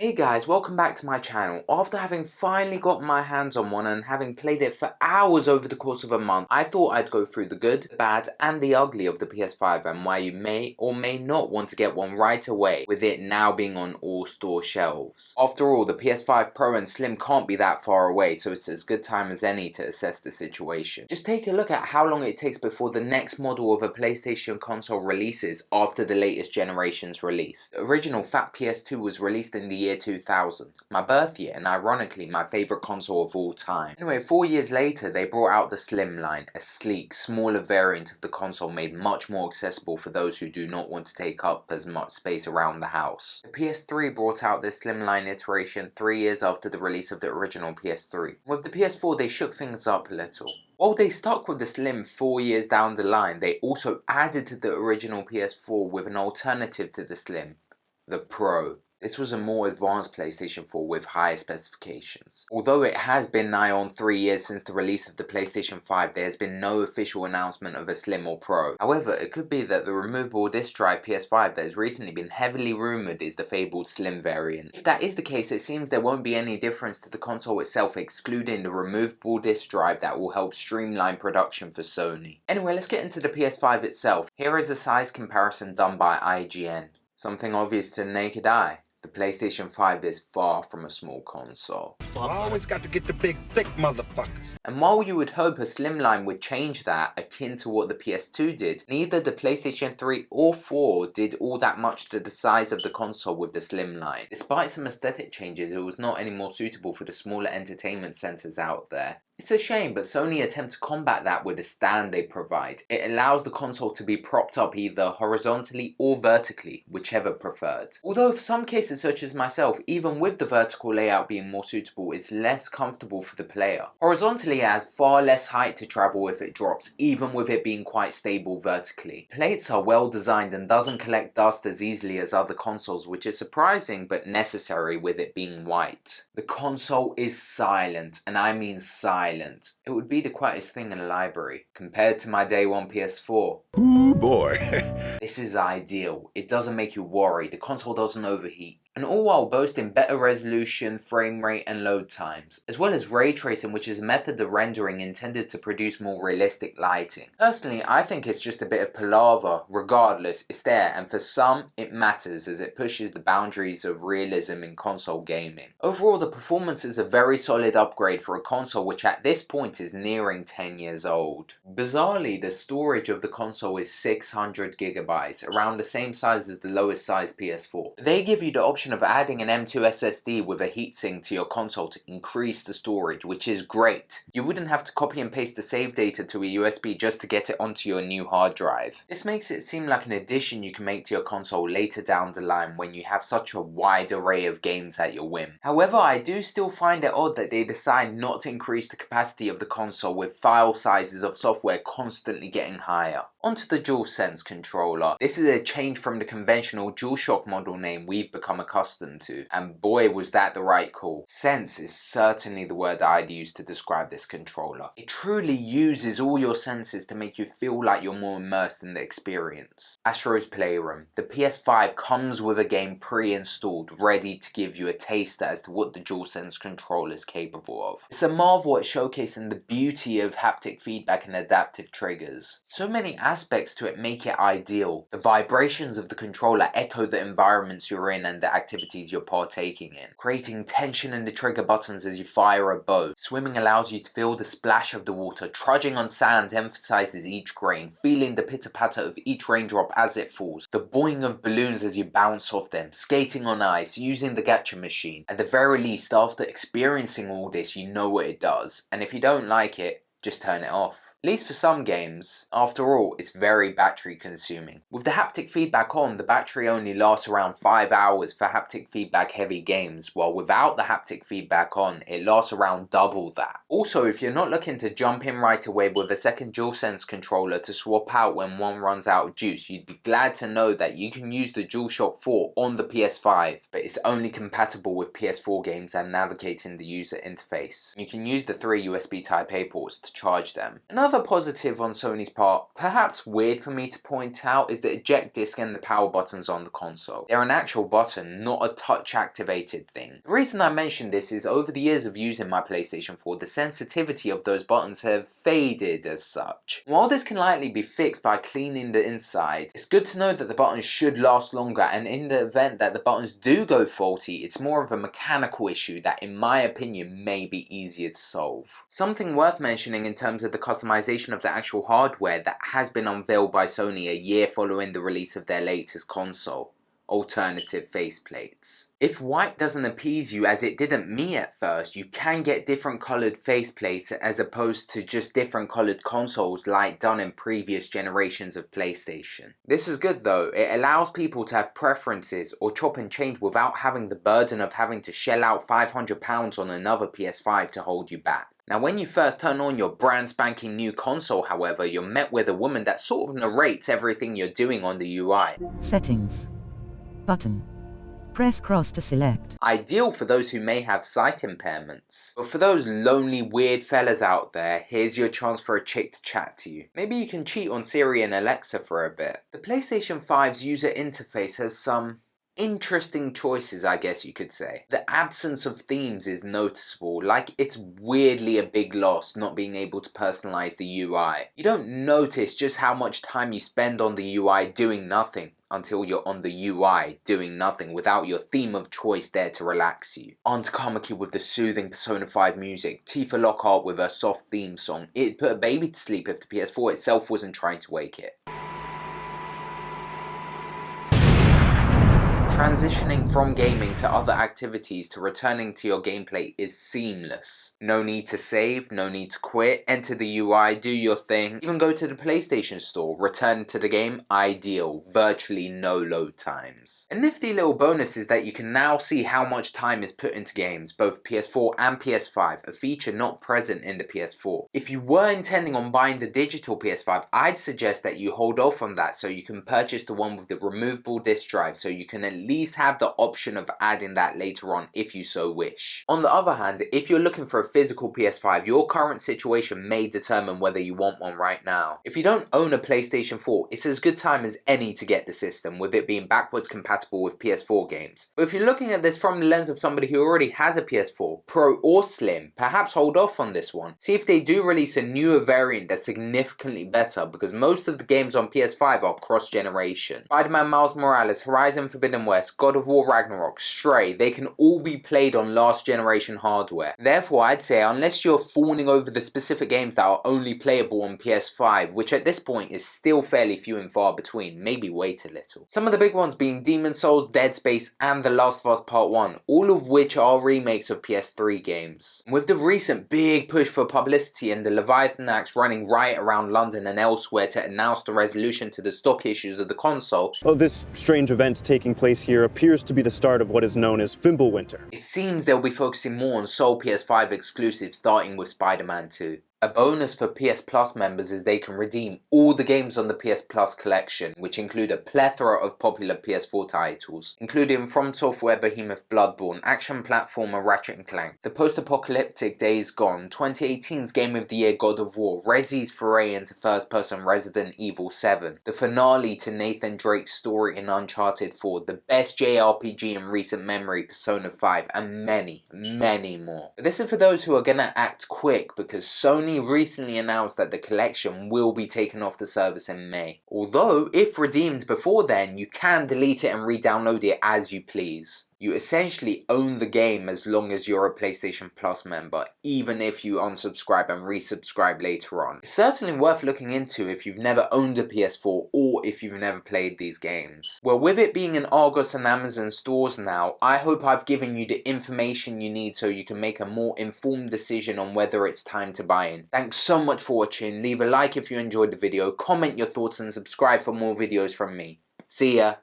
Hey guys, welcome back to my channel. After having finally got my hands on one and having played it for hours over the course of a month, I thought I'd go through the good, the bad and the ugly of the PS5 and why you may or may not want to get one right away, with it now being on all store shelves. After all, the PS5 Pro and Slim can't be that far away, so it's as good time as any to assess the situation. Just take a look at how long it takes before the next model of a PlayStation console releases after the latest generation's release. The original fat PS2 was released in the year 2000, my birth year and ironically my favourite console of all time. Anyway, 4 years later they brought out the Slim line, a sleek, smaller variant of the console made much more accessible for those who do not want to take up as much space around the house. The PS3 brought out this Slim line iteration 3 years after the release of the original PS3. With the PS4 they shook things up a little. While they stuck with the Slim 4 years down the line, they also added to the original PS4 with an alternative to the Slim, the Pro. This was a more advanced PlayStation 4 with higher specifications. Although it has been nigh on 3 years since the release of the PlayStation 5, there has been no official announcement of a Slim or Pro. However, it could be that the removable disc drive PS5 that has recently been heavily rumoured is the fabled Slim variant. If that is the case, it seems there won't be any difference to the console itself excluding the removable disc drive that will help streamline production for Sony. Anyway, let's get into the PS5 itself. Here is a size comparison done by IGN. Something obvious to the naked eye. The PlayStation 5 is far from a small console. I always got to get the big, thick motherfuckers. And while you would hope a slimline would change that, akin to what the PS2 did, neither the PlayStation 3 or 4 did all that much to the size of the console with the slimline. Despite some aesthetic changes, it was not any more suitable for the smaller entertainment centers out there. It's a shame, but Sony attempt to combat that with the stand they provide. It allows the console to be propped up either horizontally or vertically, whichever preferred. Although for some cases such as myself, even with the vertical layout being more suitable, it's less comfortable for the player. Horizontally it has far less height to travel if it drops, even with it being quite stable vertically. Plates are well designed and doesn't collect dust as easily as other consoles, which is surprising but necessary with it being white. The console is silent, and I mean silent. It would be the quietest thing in a library, compared to my day one PS4. Ooh boy. This is ideal. It doesn't make you worry, the console doesn't overheat. And all while boasting better resolution, frame rate and load times, as well as ray tracing, which is a method of rendering intended to produce more realistic lighting. Personally, I think it's just a bit of palaver. Regardless, it's there, and for some, it matters as it pushes the boundaries of realism in console gaming. Overall, the performance is a very solid upgrade for a console which at this point is nearing 10 years old. Bizarrely, the storage of the console is 600 gigabytes, around the same size as the lowest size PS4. They give you the option of adding an M.2 SSD with a heatsink to your console to increase the storage, which is great. You wouldn't have to copy and paste the save data to a USB just to get it onto your new hard drive. This makes it seem like an addition you can make to your console later down the line when you have such a wide array of games at your whim. However, I do still find it odd that they decide not to increase the capacity of the console with file sizes of software constantly getting higher. Onto the Dualsense controller. This is a change from the conventional DualShock model name we've become accustomed to, and boy was that the right call. Sense is certainly the word I'd use to describe this controller. It truly uses all your senses to make you feel like you're more immersed in the experience. Astro's Playroom. The PS5 comes with a game pre-installed, ready to give you a taste as to what the Dualsense controller is capable of. It's a marvel at showcasing the beauty of haptic feedback and adaptive triggers. So many aspects to it make it ideal. The vibrations of the controller echo the environments you're in and the activities you're partaking in, creating tension in the trigger buttons as you fire a bow. Swimming allows you to feel the splash of the water. Trudging on sand emphasizes each grain, feeling the pitter-patter of each raindrop as it falls. The boing of balloons as you bounce off them. Skating on ice, using the gacha machine. At the very least, after experiencing all this, you know what it does. And if you don't like it, just turn it off. At least for some games. After all, it's very battery consuming. With the haptic feedback on, the battery only lasts around 5 hours for haptic feedback heavy games, while without the haptic feedback on, it lasts around double that. Also, if you're not looking to jump in right away with a second DualSense controller to swap out when one runs out of juice, you'd be glad to know that you can use the DualShock 4 on the PS5, but it's only compatible with PS4 games and navigating the user interface. You can use the 3 USB Type-A ports to charge them. Another Another positive on Sony's part, perhaps weird for me to point out, is the eject disc and the power buttons on the console. They're an actual button, not a touch activated thing. The reason I mention this is over the years of using my PlayStation 4, the sensitivity of those buttons have faded as such. While this can likely be fixed by cleaning the inside, it's good to know that the buttons should last longer, and in the event that the buttons do go faulty, it's more of a mechanical issue that in my opinion may be easier to solve. Something worth mentioning in terms of the customization of the actual hardware that has been unveiled by Sony a year following the release of their latest console: alternative faceplates. If white doesn't appease you, as it didn't me at first, you can get different coloured faceplates as opposed to just different coloured consoles like done in previous generations of PlayStation. This is good though, it allows people to have preferences or chop and change without having the burden of having to shell out £500 on another PS5 to hold you back. Now when you first turn on your brand spanking new console, however, you're met with a woman that sort of narrates everything you're doing on the UI. Settings. Button. Press cross to select. Ideal for those who may have sight impairments. But for those lonely weird fellas out there, here's your chance for a chick to chat to you. Maybe you can cheat on Siri and Alexa for a bit. The PlayStation 5's user interface has some interesting choices, I guess you could say. The absence of themes is noticeable, like it's weirdly a big loss not being able to personalize the UI. You don't notice just how much time you spend on the UI doing nothing until you're on the UI doing nothing without your theme of choice there to relax you. Aunt Kamaki with the soothing Persona 5 music, Tifa Lockhart with her soft theme song. It'd put a baby to sleep if the PS4 itself wasn't trying to wake it. Transitioning from gaming to other activities to returning to your gameplay is seamless. No need to save, no need to quit, enter the UI, do your thing, even go to the PlayStation Store, return to the game, ideal, virtually no load times. A nifty little bonus is that you can now see how much time is put into games, both PS4 and PS5, a feature not present in the PS4. If you were intending on buying the digital PS5, I'd suggest that you hold off on that so you can purchase the one with the removable disc drive so you can at least have the option of adding that later on if you so wish. On the other hand, if you're looking for a physical PS5, your current situation may determine whether you want one right now. If you don't own a PlayStation 4, it's as good time as any to get the system, with it being backwards compatible with PS4 games. But if you're looking at this from the lens of somebody who already has a PS4, Pro or Slim, perhaps hold off on this one. See if they do release a newer variant that's significantly better, because most of the games on PS5 are cross-generation. Spider-Man Miles Morales, Horizon Forbidden West, God of War Ragnarok, Stray, they can all be played on last generation hardware. Therefore, I'd say unless you're fawning over the specific games that are only playable on PS5, which at this point is still fairly few and far between, maybe wait a little. Some of the big ones being Demon's Souls, Dead Space, and The Last of Us Part 1, all of which are remakes of PS3 games. With the recent big push for publicity and the Leviathan Acts running riot around London and elsewhere to announce the resolution to the stock issues of the console, this strange event taking place here appears to be the start of what is known as Fimbulwinter. It seems they'll be focusing more on sole PS5 exclusives, starting with Spider-Man 2. A bonus for PS Plus members is they can redeem all the games on the PS Plus collection, which include a plethora of popular PS4 titles, including From Software Behemoth Bloodborne, action platformer Ratchet & Clank, the post-apocalyptic Days Gone, 2018's Game of the Year God of War, Rezi's foray into first-person Resident Evil 7, the finale to Nathan Drake's story in Uncharted 4, the best JRPG in recent memory Persona 5, and many, many more. But this is for those who are gonna act quick, because Sony recently announced that the collection will be taken off the service in May. Although, if redeemed before then, you can delete it and re-download it as you please. You essentially own the game as long as you're a PlayStation Plus member, even if you unsubscribe and resubscribe later on. It's certainly worth looking into if you've never owned a PS4 or if you've never played these games. Well, with it being in Argos and Amazon stores now, I hope I've given you the information you need so you can make a more informed decision on whether it's time to buy in. Thanks so much for watching, leave a like if you enjoyed the video, comment your thoughts and subscribe for more videos from me. See ya!